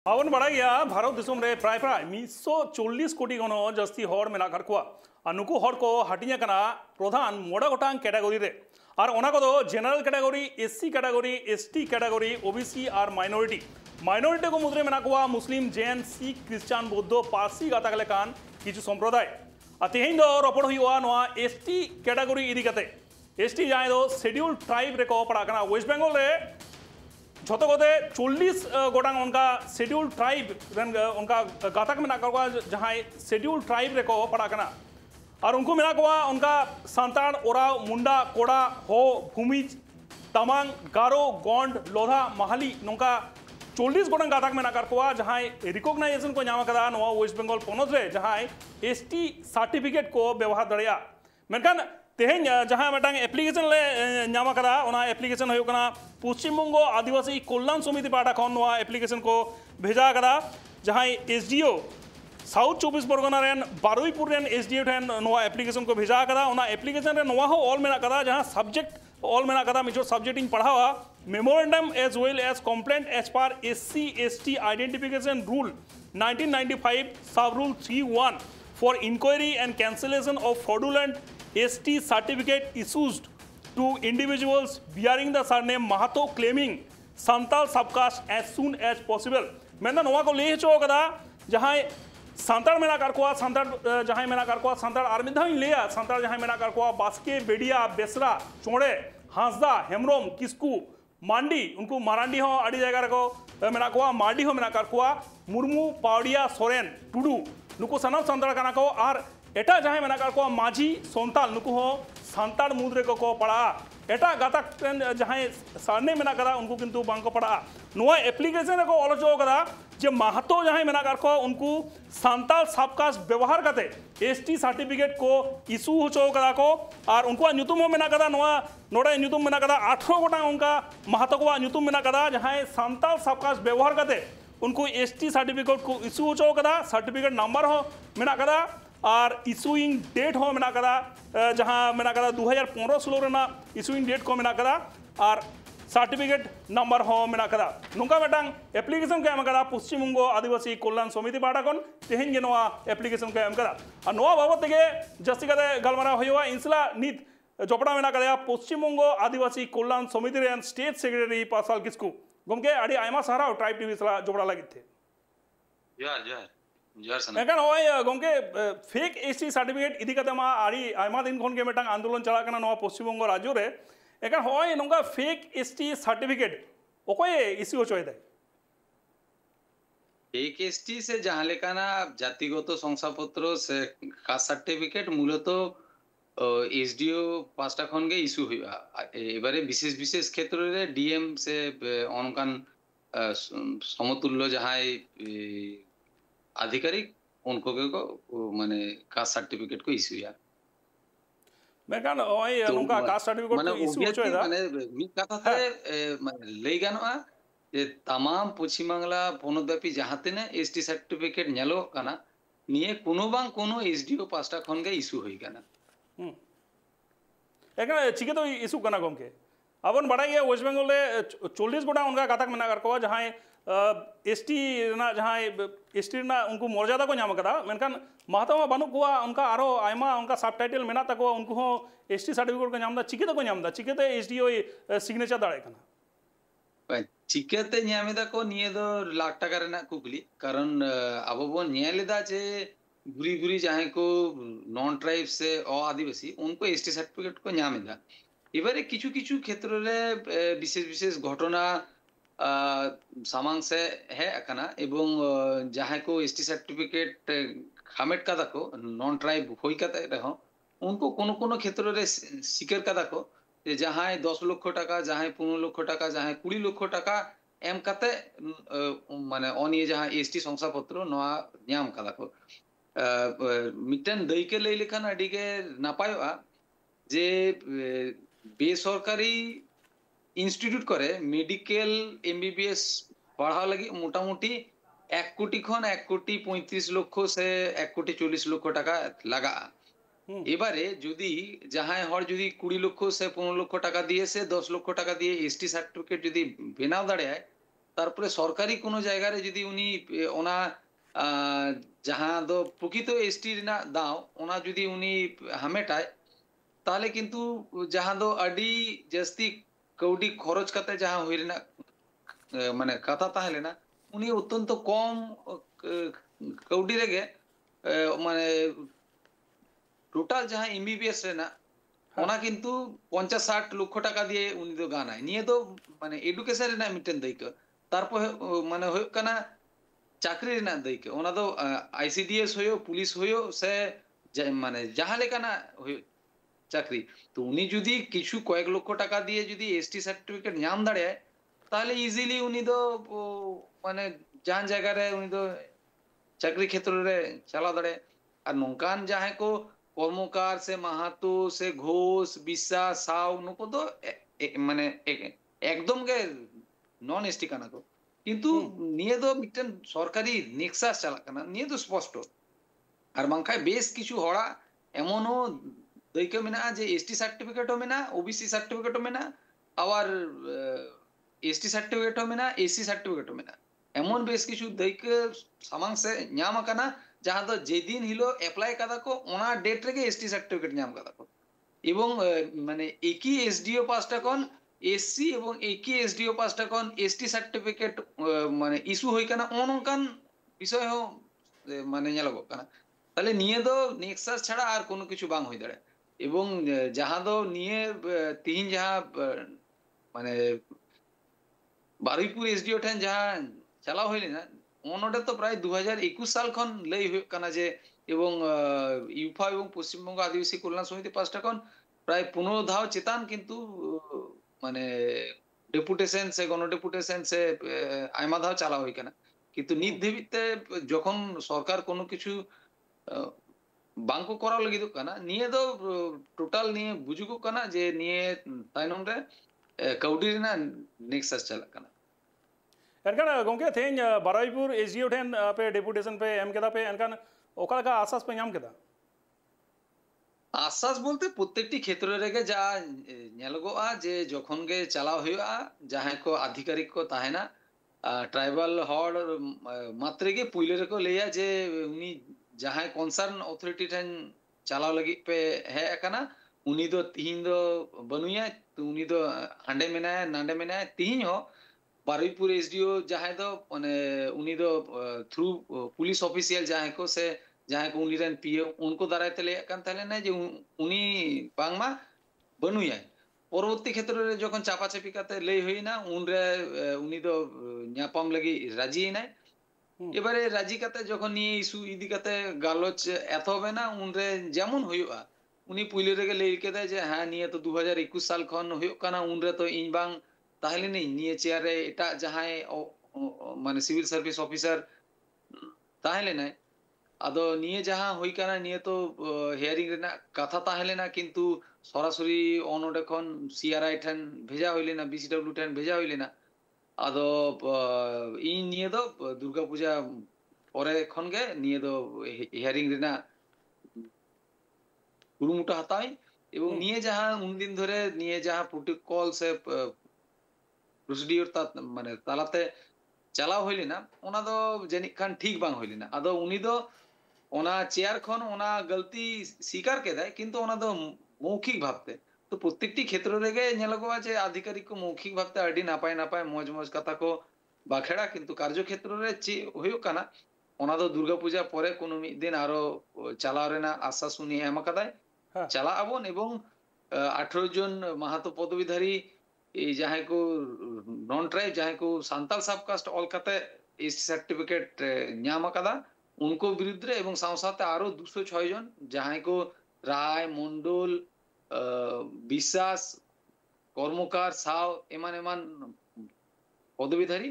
आवन बड़ाइया भारत दिसम रे प्राय प्राय 140 कोटी गनो जस्ती हर मेना करकुआ और नुकु हर को हटिया कना प्रधान मोड़ा गोटांग कैटेगरी रे और ओना को दो general category SC category ST category OBC और माइनॉरिटी को मुद्रे मेना कुआ मुस्लिम जैन सिख क्रिश्चियन बौद्ध पारसी गाता लेकान किछु संप्रदाय तेहेन दो रपड़ हुआ नोआ एसटी कैटेगरी इदी कते एसटी जाए दो शेड्यूल ट्राइब रे को पड़ा कना वेस्ट बेंगल रे झोतो कोते 40 गोटांग उनका शेड्यूल ट्राइब उनका गातक में नाकवा जहाँ शेड्यूल ट्राइब रे को पड़ा कना और उनको मेना को उनका सांताड़ ओराव मुंडा कोड़ा हो भूमिज तमांग गारो गोंड लोधा महाली नौका 40 गोटांग गातक में नाकर को जहाँ रिकॉग्नाइजेशन को नाम कदा नवा वेस्ट बंगाल पोनोस रे जहाँ एसटी सर्टिफिकेट को व्यवहार दड़िया मेनकान तेहेन जहाँ मेटांग एप्लीकेशन ले नाम कदा ओना एप्लीकेशन होयो कना पश्चिम बंग आदिवासी कल्याण समिति पाटा खन नवा एप्लीकेशन को भेजा कदा जहाँ एसडीओ साउथ 24 परगना रेन बारुईपुर रेन एसडीओ ठेन नवा एप्लीकेशन को भेजा कदा ओना एप्लीकेशन रे नवा हो ऑल मेना कदा जहाँ सब्जेक्ट ऑल मेना कदा मेजर सब्जेक्ट इन पढ़ावा memorandum as well as complaint as per SC ST identification rule 1995 sub rule 3(1) for inquiry and cancellation of fraudulent ST certificate issued to individuals bearing the surname Mahato claiming Santal subcaste as soon as possible. मैंने नवा को ले चो कदा जहाँ सांताड़ मेना करकुआ सांताड़ जहाँ मेना करकुआ सांताड़ आर्मिधा ही लिया सांताड़ जहाँ मेना करकुआ बास्के बेडिया बेसरा चोड़े हांसदा हेमरोम किस्कू मांडी उनको मारांडी हो आड़ी जगह रखो मेना कुआ मांडी हो मेना करकुआ मुर्मू पावड़िया सोरेन टुडू नुको सनम सांताड़ कना को और एटा जहाँ मेना करकुआ माझी सोनताल नुको हो सांताड़ मुद्रे को पड़ा एटा गाता जहाँ सारने मेना करा उनको किंतु बांग को पड़ा नुआ एप्लीकेशन को ऑलोचो करा जे माहतो जहाँ मेना करको उनको सांताल सबकास्ट व्यवहार करते एसटी सर्टिफिकेट को इशू होचो करा को और उनको न्यूतुम मेना करा नुआ नोड़े न्यूतुम मेना करा 18 गोटा उनका माहतो को न्यूतुम मेना करा जहाँ सांताल सबकास्ट व्यवहार करते उनको एसटी सर्टिफिकेट को इशू होचो करा सर्टिफिकेट नंबर हो मेना करा और इशूइंग डेट हो मेना करा जहाँ मेना करा 2015-16 रेना इशूइंग डेट को मेना करा और सर्टिफिकेट नंबर हो मेना करा नुका बेटांग एप्लीकेशन को एम करा पश्चिम बंग आदिवासी कल्याण समिति पाटा खन तेहेन गे नवा एप्लीकेशन को एम करा और नवा बाबत तेगे जस्ती कते गलमारा होयोआ इंसला नित जपड़ा मेना करा पश्चिम बंग आदिवासी कल्याण समिति रेन स्टेट सेक्रेटरी पासाल किस्कू गमके आड़ी आयमा सारा ट्राइब टीवी सला जपड़ा लागित थे एकान होय गमके फेक एसटी सर्टिफिकेट इदी कते मा आड़ी आयमा दिन खन के मेटांग आंदोलन चला कना नवा पश्चिम बंग राज्य रे एकान होय नंगा फेक एसटी सर्टिफिकेट ओकोय इश्यू होचोय दे फेक एसटी से जहाँ लेकाना जातिगत शंसापत्र से कास्ट सार्टिफिकेट मूলত एसडीओ पांचटा खन गे इश्यू हुआ एबारे विशेष विशेष क्षेत्र रे डीएम से अनकान समतुल्य जहाँ आधिकारिक उनको को माने कास्ट सर्टिफिकेट को इश्यू या मैं कहना ओए उनका कास्ट सर्टिफिकेट को इश्यू होचोय दा माने मित कथा से माने लई गानोआ जे तमाम पश्चिम बांग्ला पोनोव्यापी जहाँ तेने एसटी सर्टिफिकेट नेलो काना निये कोनो बांग कोनो एसडीओ पांचटा खन गे इश्यू होई काना एकना चिके तो इशू कना गमके अबन बड़ाई वेस्ट बंगाल रे 40 गोटा उनका गातक मेना करको जहाँ एसटी ना जहाँ एसटी ना उनको मर्यादा को नाम कदा मेनकान महत्व बानु को उनका आरो आयमा उनका सब टाइटल मेना तको उनको हो एसटी सर्टिफिकेट को नामदा चिके को नामदा चिकेते एसडीओ सिग्नेचर दाड़े कना चिकेते नामेदा को निये दो लाख टाका रेना कुकली कारण अब बोन न्यायलेदा जे गुरी गुरी जहाँ को नॉन ट्राइब से आदिवासी उनको एसटी सर्टिफिकेट को नामेदा एबारे किछु किछु क्षेत्र रे विशेष विशेष घटना सामांग से है अकना एवं जहाँ को एसटी सर्टिफिकेट खामेट का को नॉन ट्राइब होई कते रहो उनको कोनो कोनो क्षेत्र रे सिकर का को जहाँ 10 लाख टाका जहाँ 15 लाख टाका जहाँ 20 लाख टाका एम कते माने अनिये जहाँ एसटी शंसापत्र नवा नाम का को मिटन दई के लई लेखान अडी के नापायोआ जे बेसरकारी इंस्टीट्यूट करे मेडिकल एमबीबीएस पढ़ा लगी मोटामुटी 1 कोटी खन 1 कोटी 35 लक्ष से 1 कोटी 40 लक्ष टाका लगा एबारे जुदी जहाँ हर जुदी 20 लक्ष से 15 लक्ष टाका दिए से 10 लक्ष टाका दिए एसटी सर्टिफिकेट जुदी बेनाव दाड़े তারপরে সরকারি কোনো জায়গায় যদি উনি ওনা ᱡᱟᱦᱟᱸ ᱫᱚ ᱯᱨᱚᱠᱤᱛᱚ ᱮᱥᱴᱤ ᱨᱮᱱᱟᱜ ᱫᱟᱣ ᱚᱱᱟ ᱡᱩᱫᱤ ᱩᱱᱤ ᱦᱟᱢᱮᱴᱟᱭ তাহলে কিন্তু যাহা দো আডি জাস্তি কৌডি খরচ কাতে যাহা হই রেনাক মানে কথা তাহলে না উনি অত্যন্ত কম কৌডি রেগে মানে টোটাল যাহা এমবিবিএস রেনা ওনা কিন্তু 50-60 লক্ষ টাকা দিয়ে উনি তো গানায় নিয়ে তো মানে এডুকেশন রেনা মিটেন দায়িত্ব তারপর মানে হয়ে কানা চাকরি রেনা দায়িত্ব ওনা তো আইসিডিএস হইও পুলিশ হইও সে মানে যাহা লেকানা চাকরি তো উনি যদি কিছু কয়েক লক্ষ টাকা দিয়ে যদি এসটি সার্টিফিকেট নাম দাঁড়ায় তাহলে ইজিলি উনি তো মানে জাহান জায়গায় উনি তো চাকরি ক্ষেত্রে চালা দাঁড়ায় আর নৌকান যাহাই কো কর্মকার সে মাহাতো সে ঘোষ বিশ্বাস সাউ নুকো তো মানে একদম গে নন এসটি কানা তো কিন্তু নিয়ে তো মিটেন সরকারি নেক্সাস চালা কানা নিয়ে তো স্পষ্ট আর বাংখায় বেশ কিছু হড়া এমনও দইকে মেনা যে এসটি সার্টিফিকেটও মেনা ওবিসি সার্টিফিকেটও মেনা আবার এসটি সার্টিফিকেটও মেনা এসসি সার্টিফিকেটও মেনা এমন বেশ কিছু দইকে সামাংসে ᱧᱟᱢ আকানা যাহা তো যেদিন হিলো অ্যাপ্লাই কাদা কো ওনা ডেট রেগে এসটি সার্টিফিকেট ᱧাম কাদা কো এবং মানে একই এসডিও পাসটা কোন এসসি এবং একই এসডিও পাসটা কোন এসটি সার্টিফিকেট মানে ইস্যু হই কানা অনকান বিষয় হো মানে ñelogo কানা তাহলে নিয়ে তো নেক্সাস ছাড়া আর কোনো কিছু বাং হই দাঁড়ায় এবং যাহা দো নিয়ে তিন যাহা মানে বারুইপুর এসডিও ঠেন যাহা চালাও হইলি না ওনটা তো প্রায় 2021 সাল খন লই হই কানা যে এবং ইউফা এবং পশ্চিমবঙ্গ আদিবাসী কল্যাণ সমিতি পাঁচটা খন প্রায় 15 ধাও চেতান কিন্তু মানে ডেপুটেশন সে গণডেপুটেশন সে আইমা ধাও চালা হই কানা কিন্তু নিত ধাবিতে যখন সরকার কোনো কিছু বাংকো করা লাগিত কানা নিয়ে তো টোটাল নিয়ে বুঝুকো কানা যে নিয়ে তাইনম রে কাউডি রেনা নেক্সাস চালা কানা एनकान गोंके थेन बाराईपुर एसडीओ ठेन पे डेपुटेशन पे एम केदा पे एनकान ओकरा का आसास पे नाम केदा আশ্বাস বলতে প্রত্যেকটি ক্ষেত্রে রেগে যা ñelogoa যে যখন গে চালাও হইয়া যাহাই কো আধিকারিক কো তাহেনা ট্রাইবাল হড় মাত্রে গে পুইলে রে কো লেয়া যে উনি যাহাই কনসার্ন অথরিটি ঠেন চালাও লাগি पे है কানা উনি তো তিন দো বনুয়া তো উনি তো হান্ডে মেনায় নান্ডে মেনায় তিন हो বারুইপুর এসডিও যাহাই তো মানে উনি তো থ্রু পুলিশ অফিসিয়াল যাহাই কো সে যাহাই কো উনি রেন পিএ উनको দাঁড়ায় তেলে কান তাহলে না যে উনি বাংমা বনুয়া পরবর্তী ক্ষেত্রে যখন চাপাচাপি কাতে লই হই না উনি তো ᱧাপাম লাগি রাজি নাই এবারে রাজি কাতে যখন নিয়ে ইস্যু ইদি কাতে গালোচ এত হবে না উনরে যেমন হইয়া উনি পুইলে রেগে লই কে দেয় যে হ্যাঁ নিয়ে তো 2021 সাল খন হইও কানা উনরে তো ইনবাং তাহলে নেই নিয়ে চেয়ারে এটা যাহাই মানে সিভিল সার্ভিস অফিসার তাহলে নাই আদো নিয়ে যাহা হই কানা নিয়ে তো হিয়ারিং রেনা কথা তাহলে না কিন্তু সরাসরি অনডে খন সিআরআই ঠেন ভেজা হইলে না বিসিডব্লিউ ঠেন ভেজা হইলে না আদো ই নিয়ে তো দুর্গা পূজা পরে খন গে নিয়ে তো হিয়ারিং রেনা কুরুমুটো হাতাই এবং নিয়ে যাহা উনদিন ধরে নিয়ে যাহা প্রোটোকল সে প্রসিডিওর মানে তালাতে চালাও হইলি না ওনা তো জানি খান ঠিক বাং হইলি না আদো উনি তো ওনা চেয়ার খন ওনা গলতি স্বীকার কে দেয় কিন্তু ওনা তো মৌখিক ভাবতে তো প্রত্যেকটি ক্ষেত্র রেগে ñelogoa যে আধিকারিক কো মৌখিক ভাবতে আডি না পায় মজ কথা কো বাখেড়া কিন্তু কার্যক্ষেত্র রে হইও কানা ওনা তো দুর্গা পূজা পরে কোনো দিন আরো চালাও রেনা আশ্বাস উনি এমাকাদায় চালা আবন এবং 18 জন মাহাতো পদবীধারী এই যাহাই কো নন ট্রাইব যাহাই কো সান্তাল সাবকাস্ট অলকাতে এসটি সার্টিফিকেট ᱧাম আকাদা উनको বিরুদ্ধে এবং সাথে আরো 206 জন যাহাই কো রায় মন্ডল বিশ্বাস কর্মকার সাও এমান পদবীধারী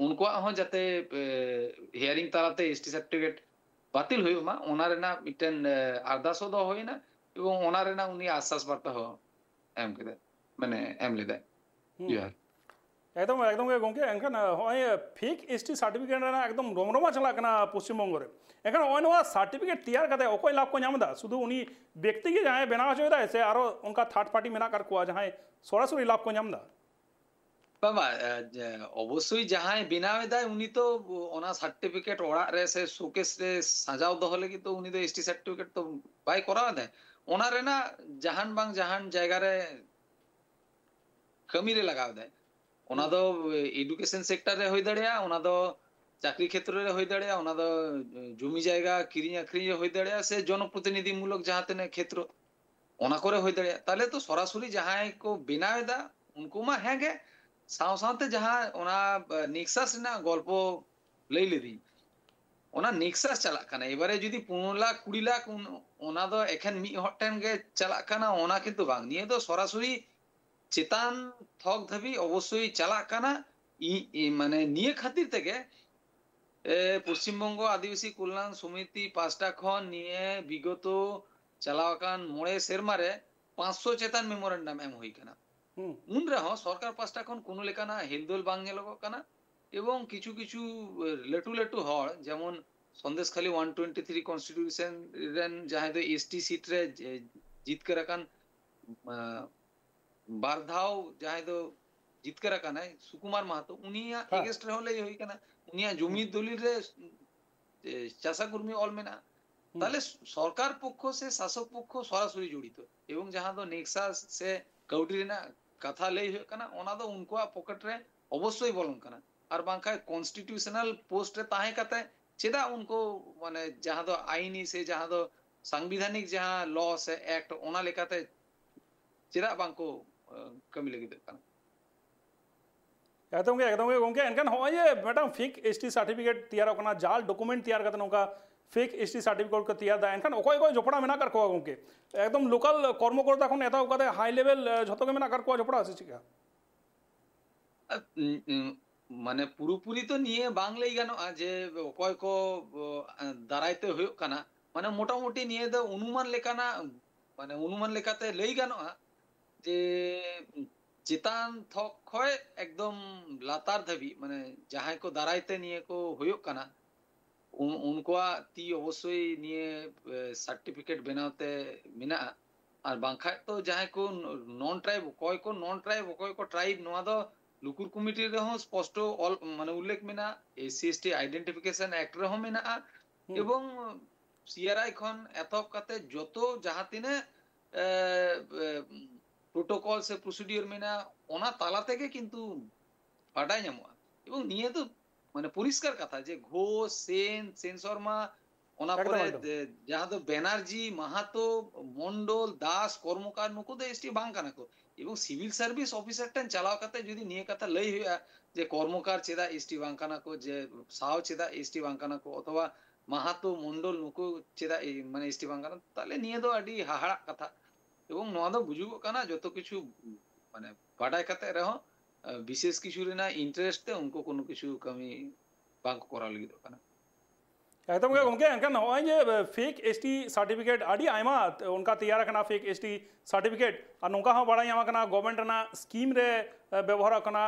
উनको হো যাতে হিয়ারিং তালাতে এসটি সার্টিফিকেট বাতিল হইও মা ওনারে না মিটেন আরদাসও দ হই না এবং ওনারে না উনি আশ্বাস বার্তা হ এম কে মানে এম লে দেয় एकदम एकदम गोंके एनखान होय फेक एसटी सार्टिफिकेट ना एकदम रोमरोमा चला कना पश्चिम बंग रे एनखान होय नवा सार्टिफिकेट तैयार कते ओकोय लाभ को नामदा शुधु उनी व्यक्ति के जहां बेना होय दा से आरो उनका थर्ड पार्टी मेना कर को जहां सरासरि लाभ को नामदा বাবা অবশ্যই যাহাই বেনাও এদাই উনি তো ওনা সার্টিফিকেট ওড়াগ রে সে শোকেস রে সাজাও দহ লাগি তো উনি তো এসটি সার্টিফিকেট তো বাই করাও দেয় ওনা রেনা জাহান বাং জাহান জায়গা রে কামি রে লাগাও দেয় ওনা দো এডুকেশন সেক্টর রে হই দাড়িয়া ওনা দো চাকরি ক্ষেত্র রে হই দাড়িয়া ওনা দো জমি জায়গা কিরিং আখরিং রে হই দাড়িয়া সে জনপ্রতিনিধিমূলক যাহাতেনে ক্ষেত্র ওনা করে হই দাড়িয়া তাহলে তো সরাসরি যাহাই কো বেনাও এদা उनको मा हेगे साव सावते जहां ओना नेक्सास ना गल्प लई लेदी ओना नेक्सास चला कना एबारे जदी 15 लाख 20 लाख ओना दो एखन मी हटेन गे चला कना ओना किंतु बांग निये तो सरासरि चेतान थक धबी अवश्य चला कना माने निये खातिर तेगे পশ্চিমবঙ্গ আদিবাসী কল্যাণ সমিতি 5টা খন নিয়ে বিগত চালাওয়াকান মোড়ে সেরমারে 500 চেতান মেমোরেন্ডাম এম হই কানা উন রেহ সরকার 5টা খন কোন লেখানা হেলদোল বাং নেলগো কানা এবং কিছু কিছু লেটু লেটু হড় যেমন সন্দেশখালী 123 কনস্টিটিউশন রেন যাহাই দো এসটি সিট রে জিতকে রাখান বারধাও যাহাই দো জিতকে রাখান সুকুমার মাহাতো উনিয়া এগেস্ট রে হলে হই কানা উনিয়া জমি দলিল রে চাষা কর্মী অল মেনা তাহলে সরকার পক্ষ সে শাসক পক্ষ সরাসরি জড়িত এবং যাহা দো নেক্সাস সে কাউডি রেনা কথা লই হই কানা ওনা দো উনকো পকেট রে অবশ্যই বলন কানা আর বাংখায় কনস্টিটিউশনাল পোস্ট রে তাহে কাতে চেদা উনকো মানে যাহা দো আইনি से যাহা দো সাংবিধানিক যাহা ল से एक्ट ওনা লেখাতে চেদা বাংকো কমি লাগি কানা एकदम के गोंके एनकन हो ये मैडम फेक एसटी सर्टिफिकेट तैयार होना जाल डॉक्यूमेंट तैयार करते नोका फेक एसटी सर्टिफिकेट को तैयार दा एनकन ओकय ओकय जपड़ा मेना कर को गोंके एकदम लोकल কর্মকর্তা কোন এত কাতে হাই লেভেল যতকে মেনা कर को जपड़ा আছে চিকা মানে পুরোপুরি তো নিয়ে বাংলাই গানো যে অকয় কো দাঁড়াইতে হইক কানা মানে মোটামুটি নিয়ে দো অনুমান লেখানা মানে অনুমান লেখাতে লই গানো যে চেতান থক হয় একদম লাতার ধাবি মানে যাহাই কো দাঁড়াইতে নিয়ে কো হইক কানা উনকোয়া তি অবশ্যই নিয়ে সার্টিফিকেট বানাতে মিনা আর বাংখায় তো যাহাই কো নন ট্রাইব কয় কো নন ট্রাইব কয় কো ট্রাইব নোয়া দো লুকুর কমিটি রেহ স্পষ্ট মানে উল্লেখ মেনা এসসি এসটি আইডেন্টিফিকেশন অ্যাক্ট রেহ মেনা এবং সিআরআই খন এতক কাতে যত যাহাতিনে প্রোটোকল সে প্রসিডিওর মেনা ওনা তালা থেকে কিন্তু বাড়াই নামা এবং নিয়ে তো মানে পরিষ্কার কথা যে ঘোষ সেন সেন শর্মা ওনা পরে যাহা তো ব্যানার্জি মাহাতো মন্ডল দাস কর্মকার নুকো তো এসটি বাংকানাকো এবং সিভিল সার্ভিস অফিসার টেন চালাও কাতে যদি নিয়ে কথা লই হইয়া যে কর্মকার চেদা এসটি বাংকানাকো যে সাও চেদা এসটি বাংকানাকো অথবা মাহাতো মন্ডল নুকো চেদা মানে এসটি বাংকানা তাহলে নিয়ে তো আডি হাহাড়া কথা এবং নোয়া দো বুঝুগো কানা যত কিছু মানে বাড়াই কাতে রহ বিশেষ কিছু রেনা ইন্টারেস্ট তে উनको কোনো কিছু কমি বাংক করা লাগি দো কানা एकदम के उनके एनकन हो ये फेक एसटी सर्टिफिकेट आडी आइमा उनका तैयार करना फेक एसटी सर्टिफिकेट और उनका हाँ बड़ा यहाँ करना गवर्नमेंट ना स्कीम रे व्यवहार करना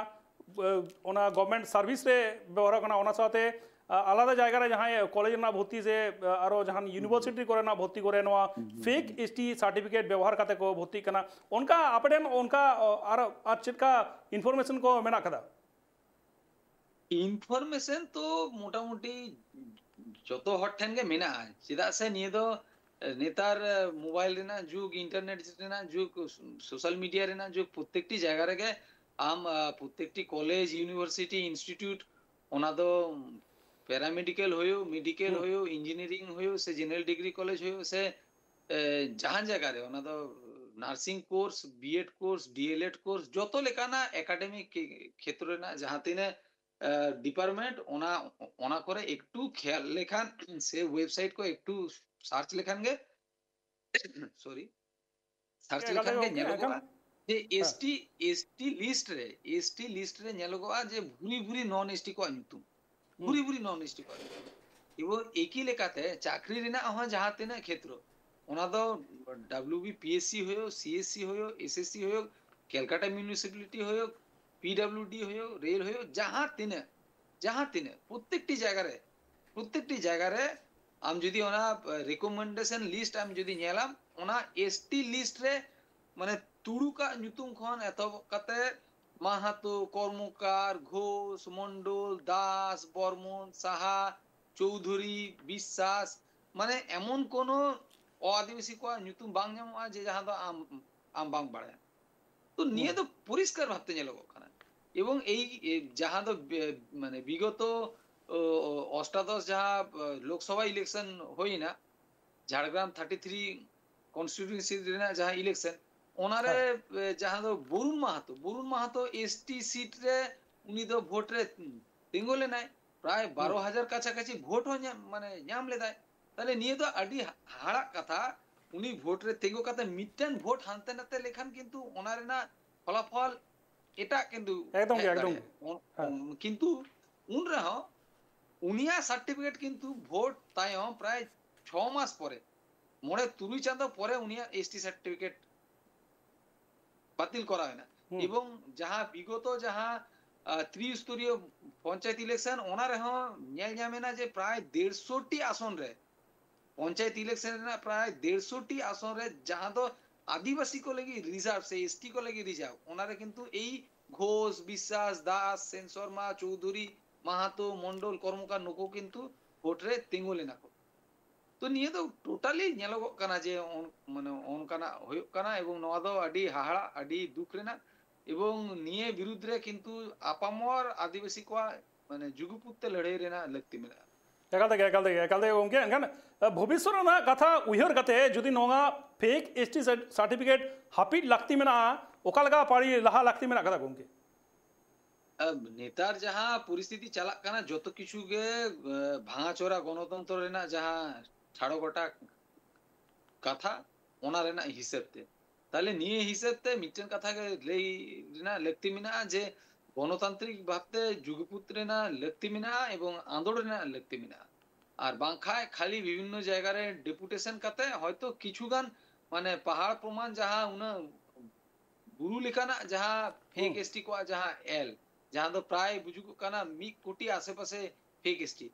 ओना गवर्नमेंट सर्विस रे व्यवहार करना ओना साथे आलादा जायगा रे जहाँ कॉलेज ना भर्ती से आरो जहाँ यूनिवर्सिटी करे ना भर्ती करे नवा फेक एसटी सर्टिफिकेट व्यवहार करते को भर्ती करना उनका अपडेट उनका आर आज का इन्फॉर्मेशन को मेना कदा इन्फॉर्मेशन तो मोटामुटी যত হট ঠেনগে মেনা চেদা সে নিয়ে দো নেতার মোবাইল রেনা যুগ ইন্টারনেট রেনা যুগ সোশ্যাল মিডিয়া রেনা যুগ প্রত্যেকটি জায়গা রেগে আম প্রত্যেকটি কলেজ ইউনিভার্সিটি ইনস্টিটিউট ওনা দো প্যারামেডিক্যাল হইও মেডিকেল হইও ইঞ্জিনিয়ারিং হইও সে জেনারেল ডিগ্রি কলেজ হইও সে জাহান জায়গা রে ওনা দো nursing course BEd course DElEd course যত লেখানা একাডেমিক ক্ষেত্রে না যাহা তিনে ডিপার্টমেন্ট ওনা ওনা করে একটু খেয়াল লেখান সে ওয়েবসাইট को একটু সার্চ লেখানগে সরি সার্চ লেখানগে নেলগো যে এসটি লিস্ট রে নেলগো যে ভুরি ভুরি নন এসটি को আনতু ভুরি ভুরি নন এসটি को এবং একই লেখাতে চাকরি রেনা আহ যাহাতে না ক্ষেত্র ওনা দো ডব্লিউবিপিএসসি হয়ো সিএসসি হয়ো এসএসসি হয়ো ক্যালকাটা মিউনিসিপ্যালিটি হয়ো পিডব্লিউডি হয়ো রেল হয়ো যাহা তিনে প্রত্যেকটি জায়গারে আম যদি ওনা রিকমেন্ডেশন লিস্ট আম যদি নেলাম ওনা এসটি লিস্ট রে মানে তুড়ুকা নিতুম খন এত কাতে মাহাতো, কর্মকার, ঘোষ, মন্ডল, দাস, বর্মন, সাহা, চৌধুরী, বিশ্বাস মানে এমন কোন অআদিবাসী কোয়া nyutum bang ᱧᱟᱢᱚᱜᱼᱟ ᱡᱮ ᱡᱟᱦᱟᱸ ᱫᱚ ᱟᱢ ᱵᱟᱝ ᱵᱟᱲᱟᱭᱟ তো নিয়ে তো পরিষ্কার ভাবতে ᱧᱮᱞᱚᱜᱚᱜ ᱠᱟᱱᱟ এবং এই যাহা তো মানে বিগত অষ্টাদশ যাহা লোকসভা ইলেকশন হইনা ঝাড়গ্রাম 33 কনস্টিটিউয়েন্সি রেনা যাহা ইলেকশন ওনারে যাহা তো বরুণ মাহাতো এসটি সিট রে উনি তো ভোট রে তিঙ্গলে নাই প্রায় 12,000 কাছাকাছি ভোট মানে ᱧᱟᱢ লেদায় তাহলে নিয়ে তো আডি হাড়া কথা উনি ভোট রে তিঙ্গো কাতে মিটেন ভোট হানতে নাতে লেখান কিন্তু ওনারে না ফলাফল এটা কিন্তু একদম কিন্তু উন রহ উনিয়া সার্টিফিকেট কিন্তু ভোট তাইম প্রায় 6 মাস পরে মোড়ে 3 চাঁদ পরে উনিয়া এসটি সার্টিফিকেট বাতিল করা হয় না এবং যাহা বিগত যাহা ত্রিস্তরীয় পঞ্চায়েত ইলেকশন ওনার ᱧᱮᱞ ᱧᱟᱢᱮ না যে প্রায় 150টি আসন রে পঞ্চায়েত ইলেকশন না প্রায় 150টি আসন রে যাহা তো আদিবাসী কো লাগি রিজার্ভ সে এসটি কো লাগি রিজার্ভ ওনারে কিন্তু এই ঘোষ বিশ্বাস দাস সেন শর্মা চৌধুরী মাহাতো মন্ডল কর্মকার নুকো কিন্তু ভোট রে তিঙ্গুলে না তো নিয়ে তো টোটালি ᱧᱮᱞᱚᱜᱚᱜ ᱠᱟᱱᱟ যে মানে অনকানা হয়ুᱜ ᱠᱟᱱᱟ এবং নওয়া ᱫᱚ ᱟᱹᱰᱤ ᱦᱟᱦᱟᱲᱟ ᱟᱹᱰᱤ দুঃখ রেনা এবং নিয়ে বিরুদ্ধে কিন্তু আপামর আদিবাসী কোয়া মানে যুগপুত্তে লড়াই রেনা লাগতি মেলা একালতে গমকে এনখান ভবিষ্যৎ না কথা উইহর কাতে যদি নঙা ফেক এসটি সার্টিফিকেট হাপিট লাগতি মেনা ওকালগা পারি লাহা লাগতি মেনা কথা গমকে নেতার যাহা পরিস্থিতি চালাক কানা যত কিছু গে ভাঙাচোরা গণতন্ত্র রেনা যাহা ছাড়ো গোটা কথা ওনা রেনা হিসেবতে তাহলে নিয়ে হিসেবতে মিটেন কথা গে লেই রেনা লাগতি মিনা যে গণতান্ত্রিক ভাবতে যুগপুত্র রেনা লাগতি মিনা এবং আন্দোলন রেনা লাগতি মিনা আর বাংখায় খালি বিভিন্ন জায়গায় ডেপুটেশন কাতে হয়তো কিছু গান মানে পাহাড় প্রমাণ যাহা উনা গুরু লেখানা যাহা ফেক এসটি কোয়া যাহা এল जहां तो प्राय बुजुर्ग का ना 1 कोटी आसे-पासे फेक एसटी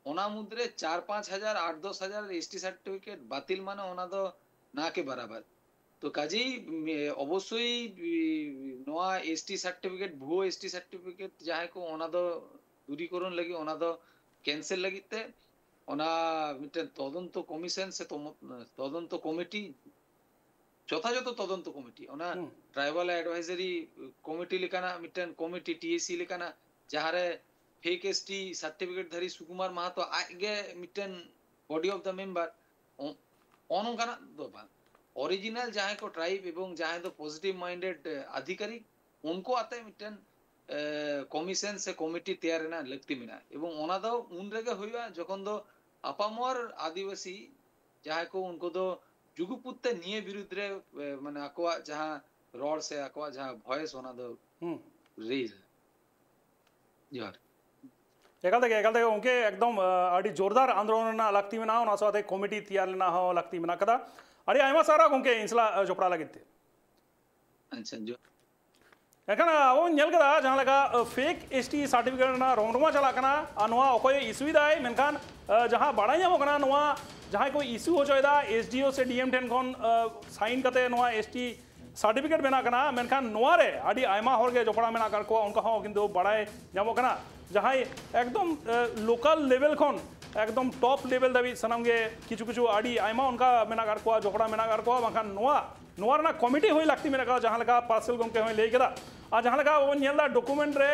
ओना मुद्रे 4-5 हजार 8-10 हजार एसटी সার্টিফিকেট বাতিল মানে ওনা তো না কে বরাবর তো কাজেই অবশ্যই নোয়া এসটি সার্টিফিকেট ভুয়ো এসটি সার্টিফিকেট যাহে কো ওনা তো দূরীকরণ লাগি ওনা তো ক্যান্সেল লাগিতে ওনা মিটেন তদন্ত কমিশন সে তদন্ত কমিটি যথাযথ তদন্ত কমিটি ওনা ট্রাইবাল অ্যাডভাইজারি কমিটি লেখানা মিটেন কমিটি টিএসি লেখানা যাহারে ফেক এসটি সার্টিফিকেট ধারী সুকুমার মাহাতো আগে মিটেন বডি অফ দ্য মেম্বার অনকানা দোবা অরিজিনাল যাহে কো ট্রাইব এবং যাহে তো পজিটিভ মাইন্ডেড আধিকারিক उनको आते मिटेन কমিশন সে কমিটি তৈরি না লাগতি মিনা এবং ওনা দাও উন রেগে হইবা যখন দো আপামর আদিবাসী যাহে কো उनको দো যুগপুত্তে নিয়ে বিরুদ্ধে মানে আকোয়া যাহা রড সে আকোয়া যাহা ভয়েস ওনা দো রেজ यार एकालते उनके एकदम अड़ी जोरदार आंदोलन ना लगती में ना ना साथे कमिटी तैयार लेना हो लगती में ना कदा अड़ी आयमा सारा उनके इंसला जोपड़ा लगिते अच्छा जो एखन अब नेल कदा जहां लगा फेक एसटी सर्टिफिकेट ना रोमरोमा चला कना अनवा ओकोय इशू दाय मेनखान जहां बाड़ाय जामो कना नवा जहां कोई इशू हो चोयदा एसडीओ से डीएम 10 खन साइन कते नवा एसटी सर्टिफिकेट बेना कना मेनखान नवा रे अड़ी आयमा होरगे जोपड़ा मेना कर को उनका हो किंतु बाड़ाय जामो कना जहां एकदम लोकल लेवल खन एकदम टॉप लेवल दाबी सनमगे किछु किछु आड़ी आयमा उनका मेना कर को जोपड़ा मेना कर को बाखान नवा नवा ना कमिटी होई लागती मेना का जहां लगा पार्सल गमके होई ले केदा आ जहां लगा वो नेला डॉक्यूमेंट रे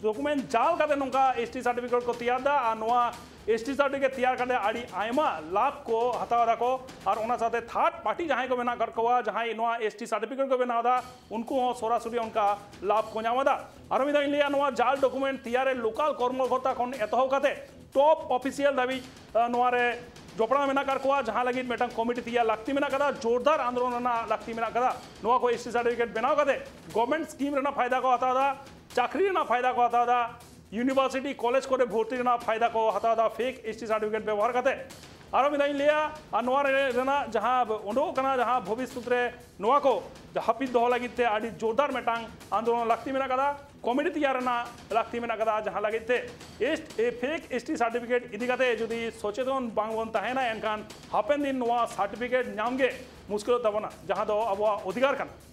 डॉक्यूमेंट जाल काते नोंका एसटी सर्टिफिकेट को तैयार दा आ नवा एसटी सर्टिफिकेट तैयार करते आड़ी आयमा लाभ को हताव दाको और ओना साथे थर्ड पार्टी जहां को बेना कर कोवा जहां नवा एसटी सर्टिफिकेट को बेना दा उनको सोरासुरी उनका लाभ को नामदा और मिदा लिया नवा जाल डॉक्यूमेंट तैयार लोकल कर्मकर्ता खन एतहो काते टॉप ऑफिशियल दाबी नवा रे जोपड़ा मेना कर कोवा जहां लगी मेटन कमिटी तैयार लगती मेना कदा जोरदार आंदोलन ना लगती मेना कदा नवा को एसटी सर्टिफिकेट बनाओ कदे गवर्नमेंट स्कीम रेना फायदा को हता दा चाकरी ना फायदा को हता दा यूनिवर्सिटी कॉलेज को भर्ती रेना फायदा को हता दा फेक एसटी सर्टिफिकेट व्यवहार कते आरो मिदाई लिया नवा रेना जहां उंडो कना जहां भविष्य रे नवा को हापिद दो लगिते आडी जोरदार मेटांग आंदोलन लगती मेना कदा कमिटी तैयार ना लगती मेना कदा जहां लगिते फेक एसटी सर्टिफिकेट इदी कते जदि सचेतन बांगबन ताहेना एनखान हापेन दिन नवा सर्टिफिकेट नामगे मुश्किल तबना जहां दो अब अधिकार कना